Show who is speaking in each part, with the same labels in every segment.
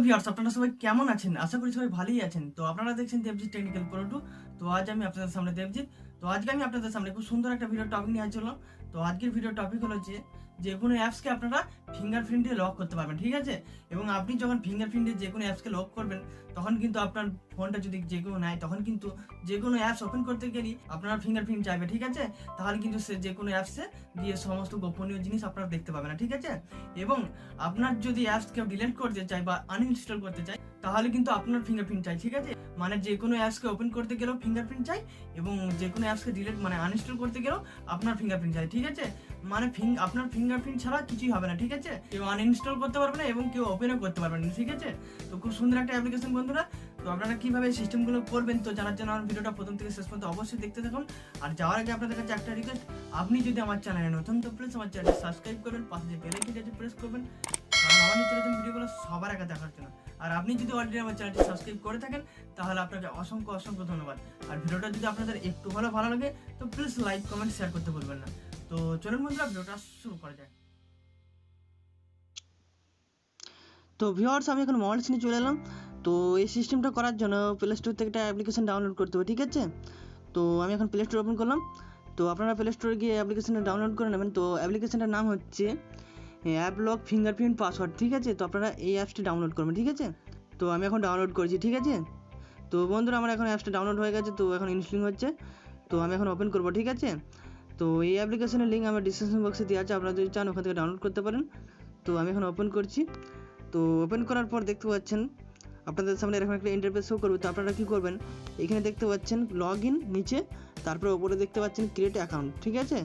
Speaker 1: Viewers, আপনারা সবাই কেমন আছেন? আশা করি সবাই ভালোই আছেন। তো আপনারা দেখছেন দেবজিৎ টেকনিক্যাল প্রো 2। তো আজ আমি আপনাদের সামনে দেবজিৎ। তো আজকে আমি আপনাদের সামনে খুব সুন্দর একটা ভিডিও টপিক নিয়ে চললাম। তো আজকের ভিডিও টপিক হলো যে কোনো অ্যাপসকে আপনারা ফিঙ্গারপ্রিন্টে লক করতে পারবেন, ঠিক আছে? এবং আপনি যখন ফিঙ্গারপ্রিন্টে যে কোনো অ্যাপসকে লক করবেন, তখন কিন্তু আপনার ফোনটা যদি যে কেউ নেয়, তখন কিন্তু যে কোনো অ্যাপস ওপেন করতে গেলেই আপনার ফিঙ্গারপ্রিন্ট চাইবে, ঠিক আছে? তাহলে কিন্তু সে যে কোনো অ্যাপসে গিয়ে সমস্ত গোপনীয় জিনিস আপনারা দেখতে পাবেন না, ঠিক আছে? এবং আপনার যদি অ্যাপস কেউ ডিলিট করতে চায় বা আনইনস্টল করতে চায়, তাহলে কিন্তু আপনার ফিঙ্গারপ্রিন্ট চাই, ঠিক আছে? মানে যে কোনো অ্যাপসকে ওপেন করতে গেলেও ফিঙ্গারপ্রিন্ট চাই, এবং যে কোনো অ্যাপসকে ডিলিট মানে আনইনস্টল করতে গেলেও আপনার ফিঙ্গারপ্রিন্ট চাই, ঠিক আছে? মানে আপনার ফিঙ্গারপ্রিন্ট ছাড়া কিছুই হবে না, ঠিক আছে? কেউ আনইনস্টল করতে পারবে না এবং কেউ ওপেনও করতে পারবে না, ঠিক আছে? তো খুব সুন্দর একটা অ্যাপ্লিকেশন বন্ধুরা। তো আপনারা কিভাবে সিস্টেমগুলো করবেন, তো জানার জন্য আমার ভিডিওটা প্রথম থেকে শেষ পর্যন্ত অবশ্যই দেখতে থাকুন। আর যাওয়ার আগে আপনাদের কাছে একটা রিকোয়েস্ট, আপনি যদি আমার চ্যানেলে নতুন, তো প্লিজ আমার চ্যানেলটা সাবস্ক্রাইব করবেন, পাশে যে বেল আইকনটি আছে প্রেস করবেন, কারণ আমার নিত্য নতুন ভিডিওগুলো সবার আগে দেখার জন্য। আর আপনি যদি অলরেডি আমার চ্যানেলটি সাবস্ক্রাইব করে থাকেন, তাহলে আপনাকে অসংখ্য অসংখ্য ধন্যবাদ। আর ভিডিওটা যদি আপনাদের একটু ভালো লাগে, তো প্লিজ লাইক কমেন্ট শেয়ার করতে ভুলবেন না। তো চলুন বন্ধুরা, ভিডিওটা শুরু করা যায়। তো ভিউয়ার্স, আমি এখন মডেলস নিয়ে চলে এলাম। তো এই সিস্টেমটা করার জন্য প্লে স্টোর থেকে একটা অ্যাপ্লিকেশন ডাউনলোড করতে হবে, ঠিক আছে? তো আমি এখন প্লে স্টোর ওপেন করলাম। তো আপনারা প্লে স্টোরে গিয়ে অ্যাপ্লিকেশনটা ডাউনলোড করে নেবেন। তো অ্যাপ্লিকেশনটার নাম হচ্ছে অ্যাপ লক ফিঙ্গারপ্রিন্ট পাসওয়ার্ড, ঠিক আছে? তো আপনারা এই অ্যাপসটি ডাউনলোড করবেন, ঠিক আছে? তো আমি এখন ডাউনলোড করেছি, ঠিক আছে? তো বন্ধুরা, আমার এখন অ্যাপসটা ডাউনলোড হয়ে গেছে। তো এখন ইনস্টলিং হচ্ছে। তো আমি এখন ওপেন করবো, ঠিক আছে? তো এই অ্যাপ্লিকেশনের লিঙ্ক আমার ডিসক্রিপশন বক্সে দেওয়া আছে, আপনারা যদি চান ওখান থেকে ডাউনলোড করতে পারেন। তো আমি এখন ওপেন করছি। তো ওপেন করার পর দেখতে পাচ্ছেন আপনাদের সামনে এরকম একটা ইন্টারফেস শো করবে। তো আপনারা কী করবেন, এখানে দেখতে পাচ্ছেন লগ ইন নিচে, তারপরে ওপরে দেখতে পাচ্ছেন ক্রিয়েট অ্যাকাউন্ট, ঠিক আছে?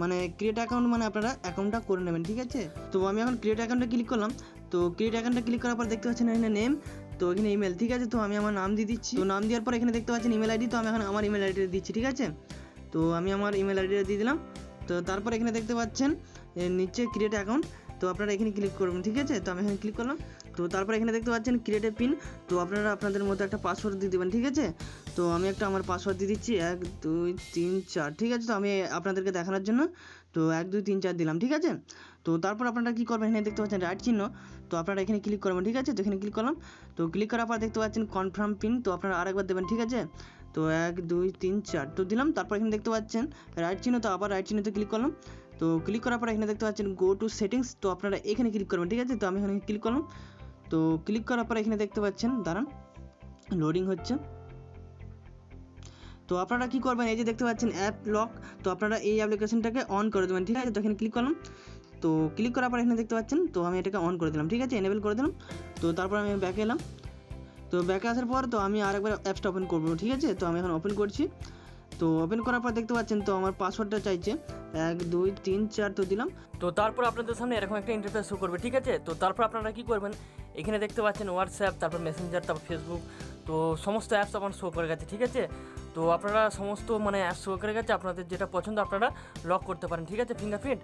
Speaker 1: মানে ক্রিয়েট অ্যাকাউন্ট মানে আপনারা অ্যাকাউন্টটা করে নেবেন, ঠিক আছে? তো আমি এখন ক্রিয়েট অ্যাকাউন্টে ক্লিক করলাম। তো ক্রিয়েট অ্যাকাউন্টে ক্লিক করার পর দেখতে পাচ্ছেন এখানে নেম, তো এখানে ইমেল, ঠিক আছে? তো আমি আমার নাম দিয়ে দিচ্ছি। তো নাম দেওয়ার পর এখানে দেখতে পাচ্ছেন ইমেল আইডি। তো আমি এখন আমার ইমেল আইডিটা দিচ্ছি, ঠিক আছে? তো আমি আমার ইমেল আইডিটা দিয়ে দিলাম। তো তারপর এখানে দেখতে পাচ্ছেন নিচে ক্রিয়েট অ্যাকাউন্ট, তো আপনারা এখানে ক্লিক করবেন, ঠিক আছে? তো আমি এখানে ক্লিক করলাম। তো তারপর এখানে দেখতে পাচ্ছেন ক্রিয়েট এ পিন, তো আপনারা আপনাদের মতো একটা পাসওয়ার্ড দিয়ে দেবেন, ঠিক আছে? তো আমি একটা আমার পাসওয়ার্ড দিয়ে দিচ্ছি 1 2 3 4, ঠিক আছে? তো আমি আপনাদেরকে দেখানোর জন্য তো 1 2 3 4 দিলাম, ঠিক আছে? তো তারপর আপনারা কী করবেন, এখানে দেখতে পাচ্ছেন রাইট চিহ্ন, তো আপনারা এখানে ক্লিক করবেন, ঠিক আছে? তো এখানে ক্লিক করলাম। তো ক্লিক করার পর দেখতে পাচ্ছেন কনফার্ম পিন, তো আপনারা আরেকবার দেবেন, ঠিক আছে? তো 1 2 3 4 তো দিলাম। তারপর এখানে দেখতে পাচ্ছেন রাইট চিহ্ন, তো আবার রাইট চিহ্নতে ক্লিক করলাম। তো ক্লিক করার পর এখানে দেখতে পাচ্ছেন গো টু সেটিংস, তো আপনারা এখানে ক্লিক করবেন, ঠিক আছে? তো আমি এখানে ক্লিক করলাম। তো ক্লিক করার পর এখানে দেখতে পাচ্ছেন, দাঁড়ান লোডিং হচ্ছে। তো আপনারা কি করবেন, এই যে দেখতে পাচ্ছেন অ্যাপ লক, তো আপনারা এই অ্যাপ্লিকেশনটাকে অন করে দেবেন, ঠিক আছে? তো এখানে ক্লিক করলাম। তো ক্লিক করার পর এখানে দেখতে পাচ্ছেন, তো আমি এটাকে অন করে দিলাম, ঠিক আছে? এনেবল করে দিলাম। তো তারপর আমি ব্যাকে এলাম। তো ব্যাকে আসার পর তো আমি আরেকবার অ্যাপসটা ওপেন করবো, ঠিক আছে? তো আমি এখন ওপেন করছি। তো ওপেন করার পর দেখতে পাচ্ছেন, তো আমার পাসওয়ার্ডটা চাইছে 1 2 3 4, তো দিলাম। তো তারপর আপনাদের সামনে এরকম একটা ইন্টারফেস শো করবে, ঠিক আছে? তো তারপর আপনারা কি করবেন, এখানে দেখতে পাচ্ছেন হোয়াটসঅ্যাপ, তারপর মেসেঞ্জার, তারপর ফেসবুক, তো সমস্ত অ্যাপস আমার শো করে গেছে, ঠিক আছে? তো আপনারা সমস্ত মানে অ্যাপস শো করে গেছে, আপনাদের যেটা পছন্দ আপনারা লক করতে পারেন, ঠিক আছে? ফিঙ্গারপ্রিন্ট।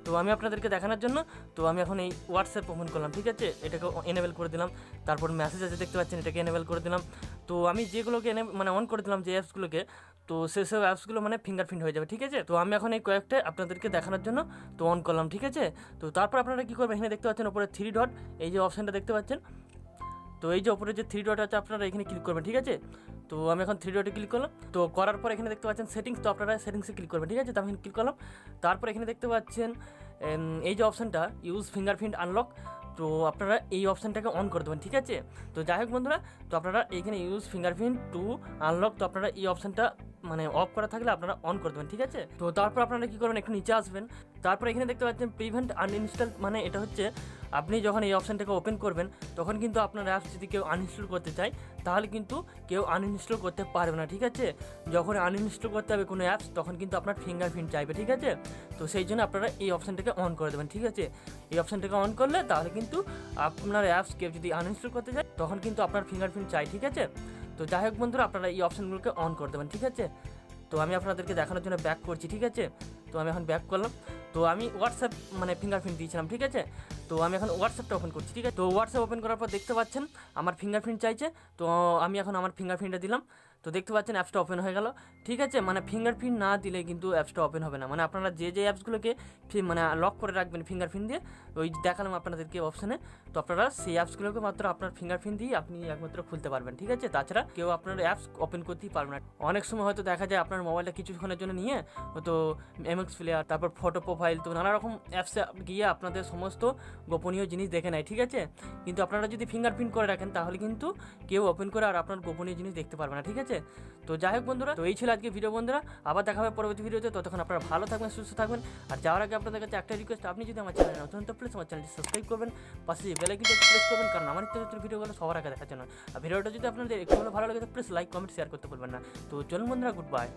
Speaker 1: তো আমি আপনাদেরকে দেখানোর জন্য তো আমি এখন এই হোয়াটসঅ্যাপ ওপেন করলাম, ঠিক আছে? এটাকে এনেবেল করে দিলাম। তারপর মেসেজ আছে দেখতে পাচ্ছেন, এটাকে এনেবেল করে দিলাম। তো আমি যেগুলোকে মানে অন করে দিলাম যে অ্যাপসগুলোকে, তো সেসব অ্যাপসগুলো মানে ফিঙ্গারপ্রিন্ট হয়ে যাবে, ঠিক আছে? তো আমি এখন এই কয়েকটা আপনাদেরকে দেখানোর জন্য তো অন করলাম, ঠিক আছে? তো তারপর আপনারা কী করবেন, এখানে দেখতে পাচ্ছেন ওপরে 3 ডট, এই যে অপশানটা দেখতে পাচ্ছেন, তো এই যে ওপরে যে 3 ডট আছে আপনারা এখানে ক্লিক করবেন, ঠিক আছে? তো আমি এখন 3 ডটে ক্লিক করলাম। তো করার পর এখানে দেখতে পাচ্ছেন সেটিংস, তো আপনারা সেটিংসে ক্লিক করবেন, ঠিক আছে? তো আমি এখানে ক্লিক করলাম। তারপর এখানে দেখতে পাচ্ছেন এই যে অপশানটা ইউজ ফিঙ্গারপ্রিন্ট আনলক, তো আপনারা এই অপশানটাকে অন করে দেবেন, ঠিক আছে? তো যাই হোক বন্ধুরা, তো আপনারা এইখানে ইউজ ফিঙ্গারপ্রিন্ট টু আনলক, তো আপনারা এই অপশানটা মানে অফ করা থাকলে আপনারা অন করে দেবেন, ঠিক আছে? তো তারপর আপনারা কী করবেন, একটু নিচে আসবেন। তারপর এখানে দেখতে পাচ্ছেন প্রিভেন্ট আনইনস্টল, মানে এটা হচ্ছে আপনি যখন এই অপশানটাকে ওপেন করবেন, তখন কিন্তু আপনার অ্যাপস যদি কেউ আনইনস্টল করতে চায়, তাহলে কিন্তু কেউ আনইনস্টল করতে পারবে না, ঠিক আছে? যখন আনইনস্টল করতে হবে কোনো অ্যাপস, তখন কিন্তু আপনার ফিঙ্গারপ্রিন্ট চাইবে, ঠিক আছে? তো সেই জন্য আপনারা এই অপশানটাকে অন করে দেবেন, ঠিক আছে? এই অপশানটাকে অন করলে তাহলে কিন্তু আপনার অ্যাপস কেউ যদি আনইনস্টল করতে চায়, তখন কিন্তু আপনার ফিঙ্গারপ্রিন্ট চাই, ঠিক আছে? তো যাই হোক বন্ধুরা, আপনারা এই অপশানগুলোকে অন করে দেবেন, ঠিক আছে? তো আমি আপনাদেরকে দেখানোর জন্য ব্যাক করছি, ঠিক আছে? তো
Speaker 2: তো আমি এখন ব্যাক করলাম। তো আমি হোয়াটসঅ্যাপ মানে ফিঙ্গারপ্রিন্ট দিয়েছিলাম, ঠিক আছে। তো আমি এখন হোয়াটসঅ্যাপটা ওপেন করছি, ঠিক আছে। তো হোয়াটসঅ্যাপ ওপেন করার পর দেখতে পাচ্ছেন আমার ফিঙ্গারপ্রিন্ট চাইছে। তো আমি এখন আমার ফিঙ্গারপ্রিন্টটা দিলাম। তো দেখতে পাচ্ছেন অ্যাপসটা ওপেন হয়ে গেল, ঠিক আছে। মানে ফিঙ্গারপ্রিন্ট না দিলে কিন্তু অ্যাপসটা ওপেন হবে না। মানে আপনারা যে অ্যাপসগুলোকে মানে লক করে রাখবেন ফিঙ্গারপ্রিন্ট দিয়ে, ওই দেখালাম আপনাদেরকে অপশানে, তো আপনারা সেই অ্যাপসগুলোকে মাত্র আপনার ফিঙ্গারপ্রিন্ট দিয়ে আপনি একমাত্র খুলতে পারবেন, ঠিক আছে। তাছাড়া কেউ আপনার অ্যাপস ওপেন করতেই পারবে না। অনেক সময় হয়তো দেখা যায় আপনার মোবাইলটা কিছুক্ষণের জন্য নিয়ে হয়তো এমএক্স প্লেয়ার, তারপর ফটো প্রোফাইল, তো নানা রকম অ্যাপসে গিয়ে আপনাদের সমস্ত গোপনীয় জিনিস দেখে নেয়, ঠিক আছে। কিন্তু আপনারা যদি ফিঙ্গারপ্রিন্ট করে রাখেন তাহলে কিন্তু কেউ ওপেন করে আর আপনার গোপনীয় জিনিস দেখতে পারবে না, ঠিক আছে। তো যাই হোক বন্ধুরা, তো এই ছিল আজকে ভিডিও বন্ধুরা। আবার দেখা হবে পরবর্তী ভিডিওতে। ততক্ষণ আপনারা ভালো থাকবেন, সুস্থ থাকবেন। আর যাওয়ার আগে আপনাদের কাছে একটা রিকোয়েস্ট, আপনি যদি আমার চ্যানেলে নতুন তো প্লিজ আমার চ্যানেলটি সাবস্ক্রাইব করবেন, পাশে যে বেল আইকনটি প্রেস করবেন, কারণ আমার নিত্য নতুন ভিডিওগুলো সবার আগে দেখার জন্য। আর ভিডিওটা যদি আপনাদের একটু ভালো লাগে তো প্লিজ লাইক, কমেন্ট, শেয়ার করতে ভুলবেন না। তো চলুন বন্ধুরা, গুড বাই।